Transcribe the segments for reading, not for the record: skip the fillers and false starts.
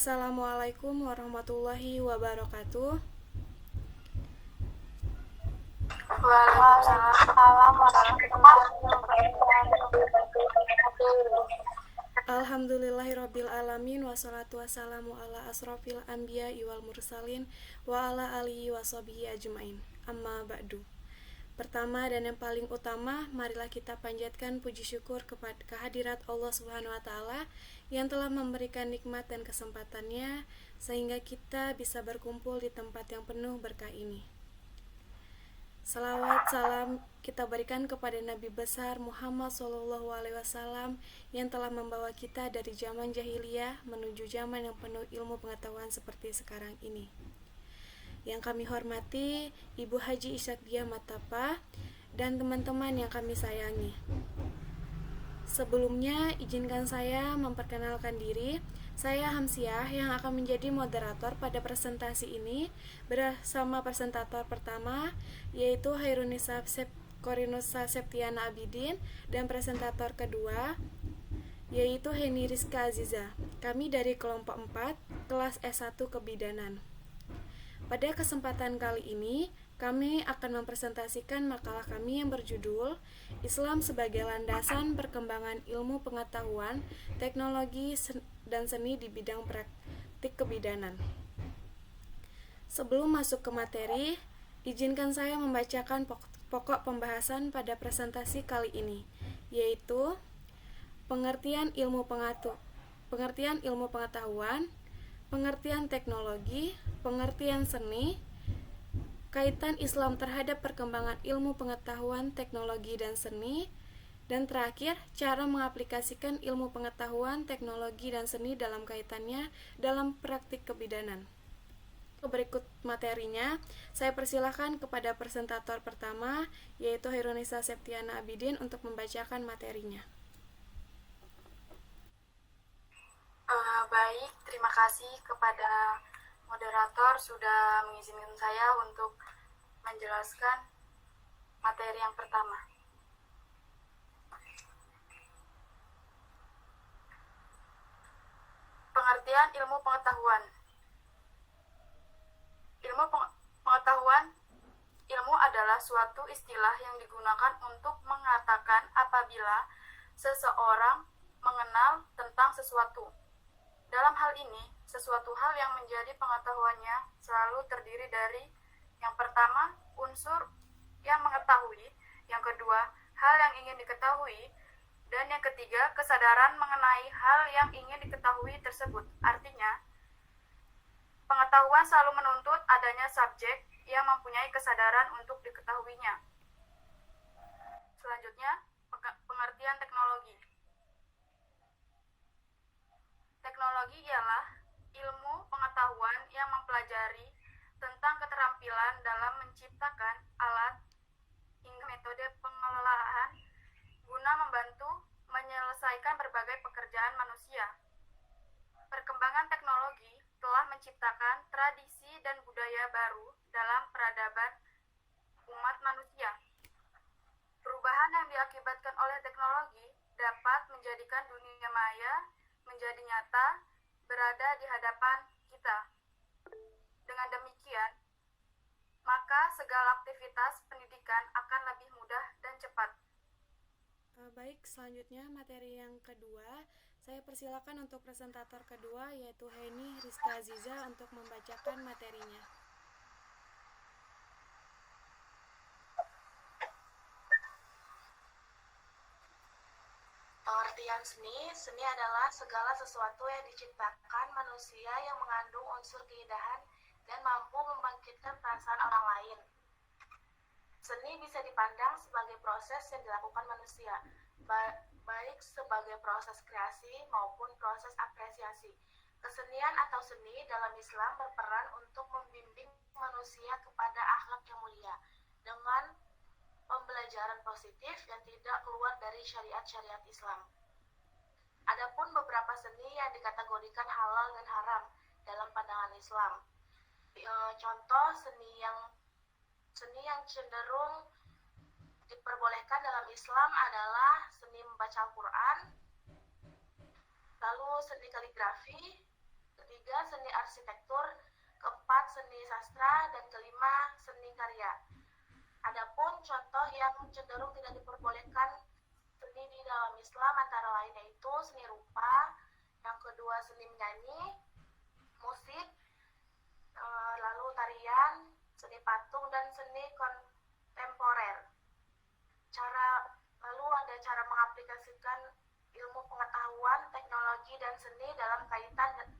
Assalamualaikum warahmatullahi wabarakatuh. Waalaikumsalam warahmatullahi wabarakatuh. Alhamdulillahirabbil alamin wassalatu wassalamu ala asrofil anbiya wal mursalin wa ala alihi washabihi ajmain. Amma ba'du. Pertama dan yang paling utama, marilah kita panjatkan puji syukur kepada kehadirat Allah Subhanahu wa taala yang telah memberikan nikmat dan kesempatannya sehingga kita bisa berkumpul di tempat yang penuh berkah ini. Salawat salam kita berikan kepada Nabi besar Muhammad SAW yang telah membawa kita dari zaman jahiliyah menuju zaman yang penuh ilmu pengetahuan seperti sekarang ini. Yang kami hormati Ibu Haji Isyakdiah Matapa dan teman-teman yang kami sayangi. Sebelumnya izinkan saya memperkenalkan diri. Saya Hamsiah yang akan menjadi moderator pada presentasi ini bersama presentator pertama yaitu Hairunisa Korinusa Septiana Abidin dan presentator kedua yaitu Heni Rizka Aziza. Kami dari kelompok 4 kelas S1 Kebidanan. Pada kesempatan kali ini, kami akan mempresentasikan makalah kami yang berjudul Islam sebagai landasan perkembangan ilmu pengetahuan, teknologi, dan seni di bidang praktik kebidanan. Sebelum masuk ke materi, izinkan saya membacakan pokok pembahasan pada presentasi kali ini, yaitu pengertian ilmu pengetahuan, pengertian teknologi, pengertian seni, kaitan Islam terhadap perkembangan ilmu pengetahuan, teknologi, dan seni, dan terakhir, cara mengaplikasikan ilmu pengetahuan, teknologi, dan seni dalam kaitannya dalam praktik kebidanan. Berikut materinya, saya persilahkan kepada presentator pertama, yaitu Hairunisa Septiana Abidin untuk membacakan materinya. Baik, terima kasih kepada moderator sudah mengizinkan saya untuk menjelaskan materi yang pertama. Pengertian ilmu pengetahuan. Ilmu adalah suatu istilah yang digunakan untuk mengatakan apabila seseorang mengenal tentang sesuatu. Dalam hal ini, sesuatu hal yang menjadi pengetahuannya selalu terdiri dari yang pertama, unsur yang mengetahui, yang kedua, hal yang ingin diketahui, dan yang ketiga, kesadaran mengenai hal yang ingin diketahui tersebut. Artinya, pengetahuan selalu menuntut adanya subjek yang mempunyai kesadaran untuk diketahuinya. Selanjutnya, pengertian teknologi. Teknologi ialah ilmu pengetahuan yang mempelajari tentang keterampilan dalam menciptakan alat hingga metode pengelolaan guna membantu menyelesaikan berbagai pekerjaan manusia. Perkembangan teknologi telah menciptakan tradisi dan budaya baru dalam peradaban umat manusia. Perubahan yang diakibatkan oleh teknologi dapat menjadikan dunia maya menjadi nyata berada di hadapan kita. Dengan demikian, maka segala aktivitas pendidikan akan lebih mudah dan cepat. Baik, selanjutnya materi yang kedua, saya persilakan untuk presentator kedua yaitu Heni Rizka Aziza untuk membacakan materinya. Pengertian seni adalah segala sesuatu yang diciptakan manusia yang mengandung unsur keindahan dan mampu membangkitkan perasaan orang lain. Seni bisa dipandang sebagai proses yang dilakukan manusia, baik sebagai proses kreasi maupun proses apresiasi. Kesenian atau seni dalam Islam berperan untuk membimbing manusia kepada akhlak yang mulia, dengan pembelajaran positif yang tidak keluar dari syariat-syariat Islam. Adapun beberapa seni yang dikategorikan halal dan haram dalam pandangan Islam. Contoh seni yang cenderung diperbolehkan dalam Islam adalah seni membaca Al-Quran, lalu seni kaligrafi, ketiga seni arsitektur, keempat seni sastra, dan kelima seni karya. Adapun contoh yang cenderung tidak diperbolehkan seni di dalam Islam antara lain yaitu seni rupa, yang kedua seni menyanyi, musik, lalu tarian, seni patung, dan seni kontemporer. Lalu ada cara mengaplikasikan ilmu pengetahuan, teknologi, dan seni dalam kaitan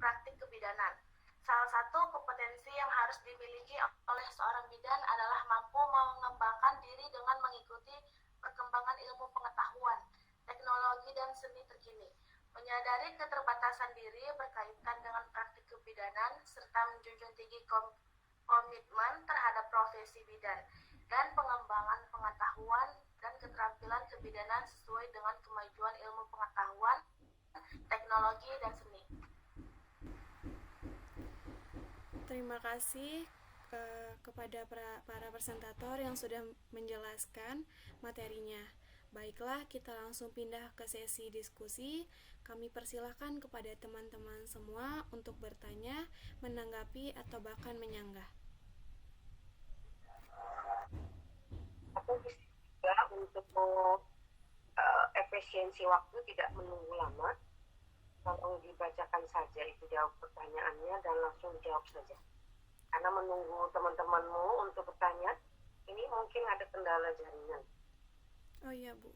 praktik kebidanan. Salah satu kompetensi yang harus dimiliki oleh seorang bidan adalah mampu mengembangkan diri dengan mengikuti perkembangan ilmu pengetahuan, teknologi, dan seni terkini, menyadari keterbatasan diri berkaitan dengan praktik kebidanan, serta menjunjung tinggi komitmen terhadap profesi bidan, dan pengembangan pengetahuan dan keterampilan kebidanan sesuai dengan kemajuan ilmu pengetahuan, teknologi, dan seni. Terima kasih kepada para presentator yang sudah menjelaskan materinya. Baiklah, kita langsung pindah ke sesi diskusi. Kami persilahkan kepada teman-teman semua untuk bertanya, menanggapi, atau bahkan menyanggah. Atau bisa juga untuk efisiensi waktu tidak menunggu lama, tolong dibacakan saja itu jawab pertanyaannya dan langsung dijawab saja. Karena menunggu teman-temanmu untuk bertanya, ini mungkin ada kendala jaringan. Oh iya, Bu.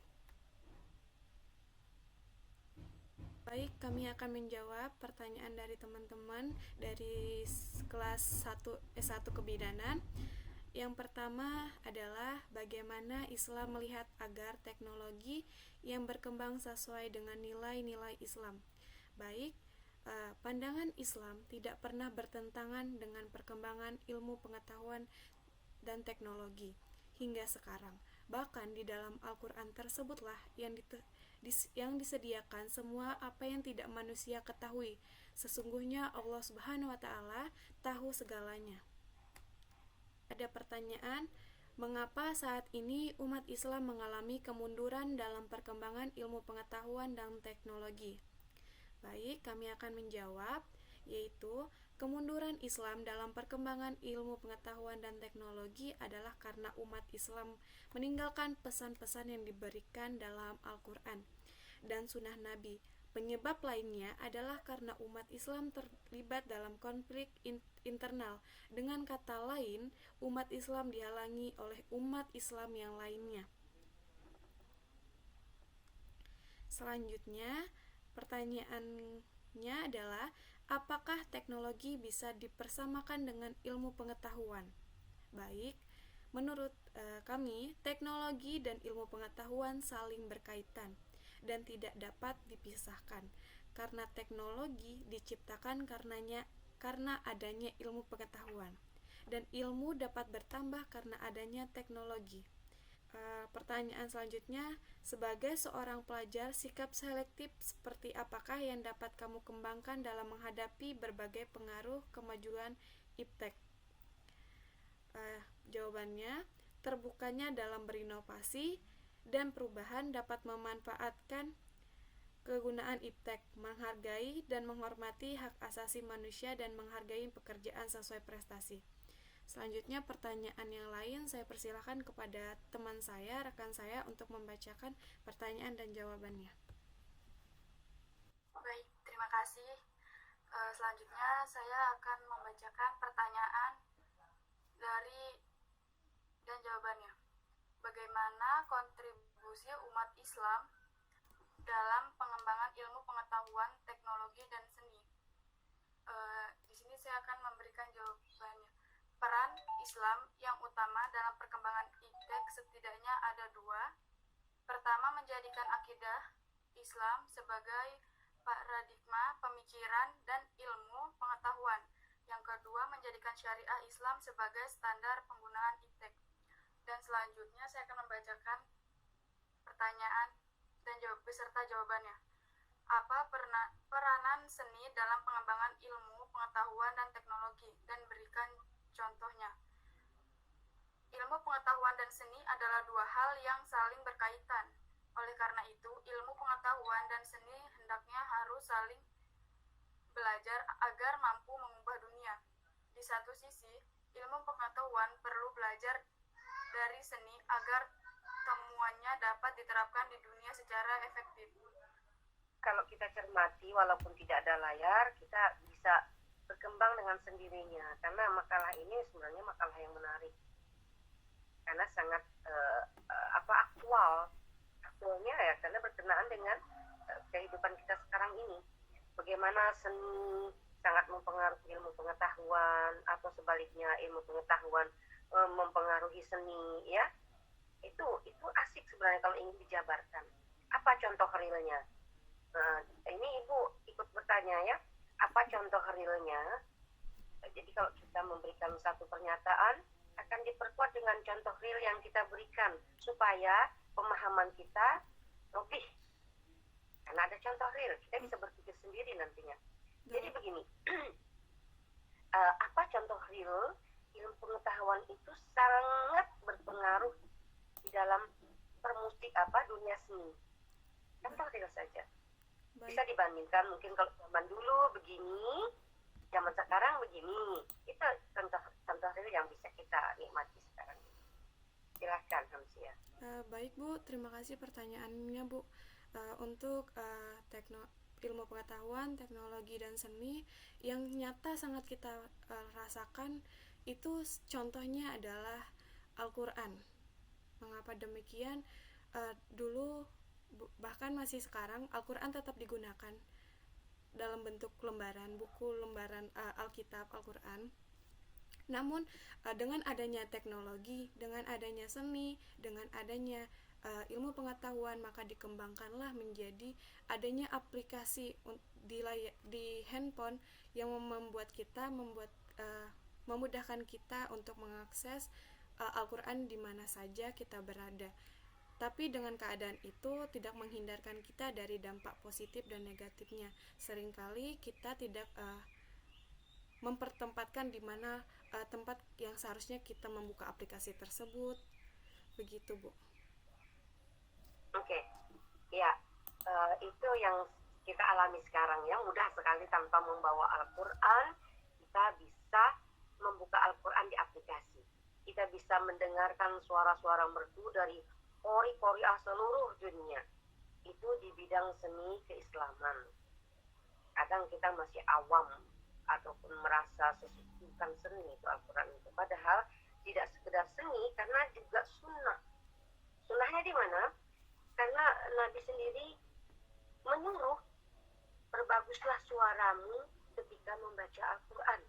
Baik, kami akan menjawab pertanyaan dari teman-teman dari kelas 1 S1 Kebidanan. Yang pertama adalah bagaimana Islam melihat agar teknologi yang berkembang sesuai dengan nilai-nilai Islam. Baik, pandangan Islam tidak pernah bertentangan dengan perkembangan ilmu pengetahuan dan teknologi hingga sekarang. Bahkan di dalam Al-Quran tersebutlah yang disediakan semua apa yang tidak manusia ketahui. Sesungguhnya Allah Subhanahu wa Ta'ala tahu segalanya. Ada pertanyaan, mengapa saat ini umat Islam mengalami kemunduran dalam perkembangan ilmu pengetahuan dan teknologi? Baik, kami akan menjawab, yaitu kemunduran Islam dalam perkembangan ilmu pengetahuan dan teknologi adalah karena umat Islam meninggalkan pesan-pesan yang diberikan dalam Al-Quran dan Sunnah Nabi. Penyebab lainnya adalah karena umat Islam terlibat dalam konflik internal. Dengan kata lain, umat Islam dihalangi oleh umat Islam yang lainnya. Selanjutnya, pertanyaannya adalah, apakah teknologi bisa dipersamakan dengan ilmu pengetahuan? Baik, menurut kami, teknologi dan ilmu pengetahuan saling berkaitan dan tidak dapat dipisahkan, karena teknologi diciptakan karena adanya ilmu pengetahuan, dan ilmu dapat bertambah karena adanya teknologi. Pertanyaan selanjutnya, sebagai seorang pelajar, sikap selektif seperti apakah yang dapat kamu kembangkan dalam menghadapi berbagai pengaruh kemajuan iptek? Jawabannya, terbukanya dalam berinovasi dan perubahan dapat memanfaatkan kegunaan iptek, menghargai dan menghormati hak asasi manusia, dan menghargai pekerjaan sesuai prestasi. Selanjutnya, pertanyaan yang lain saya persilahkan kepada teman saya, rekan saya, untuk membacakan pertanyaan dan jawabannya. Baik, terima kasih. Selanjutnya saya akan membacakan pertanyaan dan jawabannya. Bagaimana kontribusi umat Islam dalam pengembangan ilmu pengetahuan, teknologi, dan seni? Di sini saya akan memberikan jawabannya. Peran Islam yang utama dalam perkembangan iptek setidaknya ada dua. Pertama, menjadikan akidah Islam sebagai paradigma pemikiran dan ilmu pengetahuan. Yang kedua, menjadikan syariah Islam sebagai standar penggunaan iptek. Dan selanjutnya saya akan membacakan pertanyaan dan beserta jawabannya. Apa peranan seni dalam pengembangan ilmu, pengetahuan, dan teknologi? Dan berikan contohnya. Ilmu pengetahuan dan seni adalah dua hal yang saling berkaitan. Oleh karena itu, ilmu pengetahuan dan seni hendaknya harus saling belajar agar mampu mengubah dunia. Di satu sisi, ilmu pengetahuan perlu belajar dari seni agar temuannya dapat diterapkan di dunia secara efektif. Kalau kita cermati, walaupun tidak ada layar, kita bisa berkembang dengan sendirinya. Karena makalah ini sebenarnya makalah yang menarik. Karena sangat aktualnya ya, karena berkenaan dengan kehidupan kita sekarang ini. Bagaimana seni sangat mempengaruhi ilmu pengetahuan, atau sebaliknya ilmu pengetahuan mempengaruhi seni, ya. Itu asik sebenarnya kalau ingin dijabarkan. Apa contoh realnya? Ini Ibu ikut bertanya ya, apa contoh realnya? Jadi kalau kita memberikan satu pernyataan, akan diperkuat dengan contoh real yang kita berikan, supaya pemahaman kita lebih. Karena ada contoh real, kita bisa berpikir sendiri nantinya. Jadi begini, apa contoh real? Ilmu pengetahuan itu sangat berpengaruh di dalam dunia seni. Contoh real saja. Bisa dibandingkan mungkin kalau zaman dulu begini, zaman sekarang begini. Itu contoh real yang bisa kita nikmati sekarang. Silahkan Hamsia. Baik Bu, terima kasih pertanyaannya Bu. Untuk ilmu pengetahuan, teknologi dan seni yang nyata sangat kita rasakan itu contohnya adalah Al-Quran. Mengapa demikian? Dulu bahkan masih sekarang Al-Quran tetap digunakan dalam bentuk lembaran, buku lembaran Alkitab Al-Quran. Namun dengan adanya teknologi, dengan adanya seni, dengan adanya ilmu pengetahuan, maka dikembangkanlah menjadi adanya aplikasi di handphone yang memudahkan kita untuk mengakses Al-Quran di mana saja kita berada. Tapi dengan keadaan itu tidak menghindarkan kita dari dampak positif dan negatifnya. Seringkali kita tidak mempertempatkan di mana tempat yang seharusnya kita membuka aplikasi tersebut. Begitu Bu. Oke, ya, itu yang kita alami sekarang ya. Mudah sekali tanpa membawa Al-Quran, kita bisa membuka Al-Quran di aplikasi. Kita bisa mendengarkan suara-suara merdu dari kori-kori seluruh dunia. Itu di bidang seni keislaman. Kadang kita masih awam ataupun merasa bukan seni itu Al-Quran itu. Padahal tidak sekedar seni, karena juga sunnah. Sunnahnya di mana? Karena Nabi sendiri menyuruh, perbaguslah suaramu ketika membaca Al-Quran.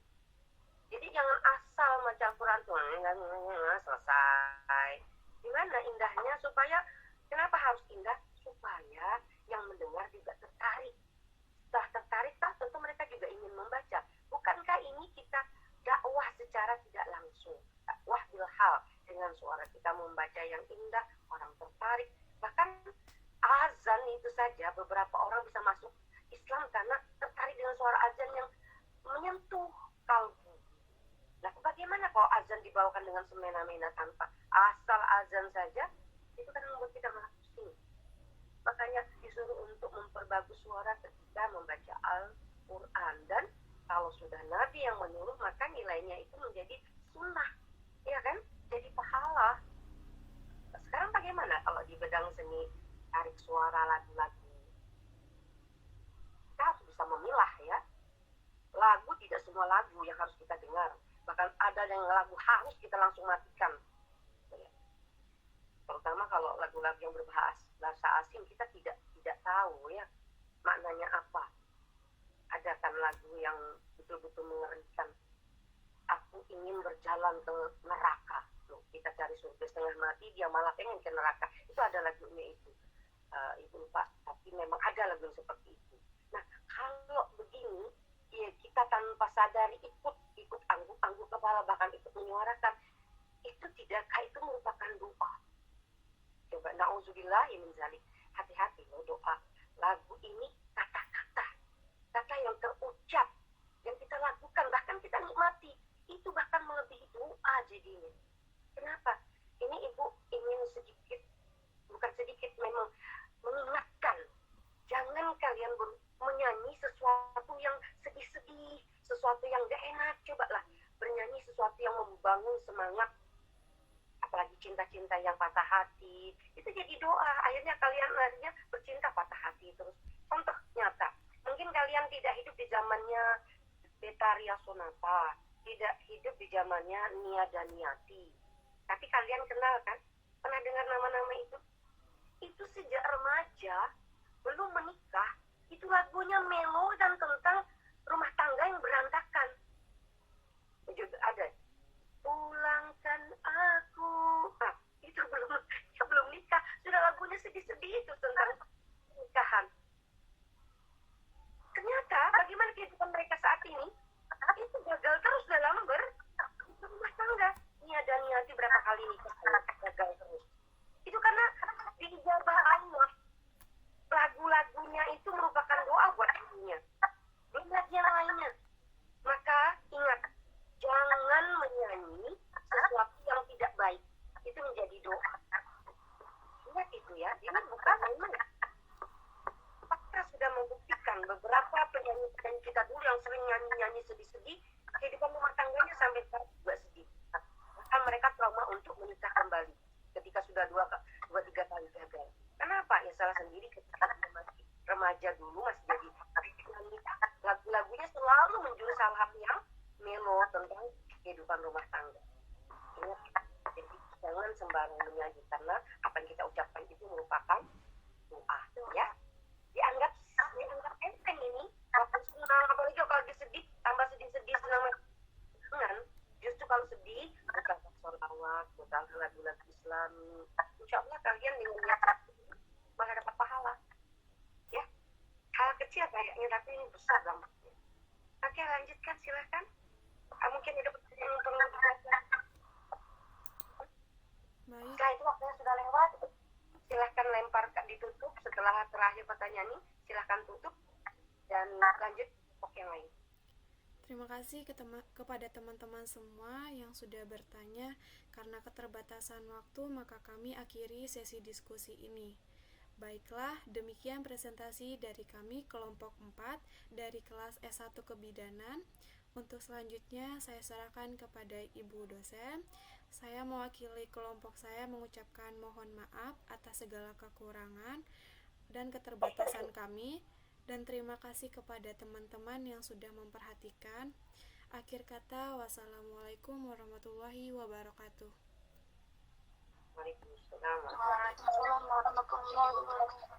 Jadi jangan asal baca Al-Quran tuh selesai. Gimana indahnya? Supaya, kenapa harus indah? Supaya yang mendengar juga tertarik. Setelah tertarik, tentu mereka juga ingin membaca. Bukankah ini kita dakwah secara tidak langsung? Dakwah bilhal, dengan suara kita membaca yang indah, orang tertarik. Bahkan azan itu saja beberapa orang bisa masuk Islam karena tertarik dengan suara azan yang menyentuh kalbu. Nah, bagaimana kalau azan dibawakan dengan semena-mena tanpa asal azan saja? Itu kan membuat kita malah pusing. Makanya disuruh untuk memperbagus suara ketika membaca Al-Quran. Dan kalau sudah Nabi yang menyuruh, maka nilainya itu menjadi sunnah, ya kan? Jadi pahala. Sekarang bagaimana kalau di bidang seni tarik suara lagu-lagu? Kita harus bisa memilah ya. Lagu tidak semua lagu yang harus kita dengar. Bahkan ada yang lagu harus kita langsung matikan. Terutama kalau lagu-lagu yang berbahasa asing, kita tidak tahu ya maknanya apa. Ada kan lagu yang betul-betul mengerikan. Aku ingin berjalan ke neraka. Loh, kita cari surga setengah mati, dia malah pengen ke neraka. Itu ada lagunya itu. Ibu lupa, tapi memang ada lagu yang seperti itu. Nah, kalau begini, ya kita tanpa sadari ikut angguk-angguk kepala, bahkan ikut menyuarakan, itu tidakkah itu merupakan doa? Coba, na'udzubillahi min dzalik. Hati-hati loh doa. Lagu ini kata yang terucap, yang kita lakukan, bahkan kita nikmati, itu bahkan melebihi doa jadinya. Kenapa? Ini Ibu ingin bukan sedikit, memang mengingatkan, jangan kalian menyanyi sesuatu yang sedih sesuatu yang membangun semangat, apalagi cinta-cinta yang patah hati, itu jadi doa. Akhirnya kalian bercinta patah hati terus. Contoh nyata, mungkin kalian tidak hidup di zamannya Betharia Sonata, tidak hidup di zamannya Nia Daniati, tapi kalian kenal kan? Pernah dengar nama-nama itu? Itu sejak remaja, belum menikah, itu lagunya melo dan tentang rumah tangga yang berantakan. Juga ada pulangkan aku. Nah, itu belum nikah, sudah lagunya sedih-sedih itu tentang nikahan. Ternyata bagaimana kehidupan mereka saat ini? Itu gagal terus dalam berumah tangga. Nia dan Niati berapa kali nikah gagal terus. Itu karena diijabah Allah. Lagu-lagunya itu merupakan doa buat dirinya. Belum lagi yang lainnya. Maka ingat, jangan menyanyi sesuatu yang tidak baik. Itu menjadi doa. Ingat itu ya, ini bukan main-main. Fakta sudah membuktikan beberapa penyanyi-penyanyi kita dulu yang sering nyanyi-nyanyi sedih-sedih, kehidupan rumah tangganya sampai sekarang juga sedih. Bahkan mereka trauma untuk menikah kembali ketika sudah dua tiga kali gagal. Kenapa? Ya salah sendiri ketika dia masih remaja dulu, masih jadi penyanyi, lagu-lagunya selalu menjurus hal-hal yang melo tentang kehidupan rumah tangga. Ingat, jadi jangan sembarang menyanyi karena apa yang kita ucapkan itu merupakan doa, ya. Dianggap enteng ini. Waktu senang, apalagi kalau sedih, tambah sedih-sedih, senang. Justru kalau sedih, bukan sholawat, bukan lagu-lagu Islami. Insya Allah kalian dengan niat malah dapat pahala. Ya, hal kecil kayaknya, tapi ini besar dampaknya. Oke, lanjutkan, silahkan. Mungkin ada pertanyaan yang perlu dijelaskan. Baik. Setelah itu waktunya sudah lewat. Silahkan lempar, ditutup. Setelah terakhir pertanyaan ini, silahkan tutup dan lanjut topik yang lain. Terima kasih kepada teman-teman semua yang sudah bertanya. Karena keterbatasan waktu, maka kami akhiri sesi diskusi ini. Baiklah, demikian presentasi dari kami kelompok 4 dari kelas S1 Kebidanan. Untuk selanjutnya, saya serahkan kepada Ibu dosen. Saya mewakili kelompok saya mengucapkan mohon maaf atas segala kekurangan dan keterbatasan kami. Dan terima kasih kepada teman-teman yang sudah memperhatikan. Akhir kata, wassalamualaikum warahmatullahi wabarakatuh. Waalaikumsalam. Waalaikumsalam warahmatullahi wabarakatuh.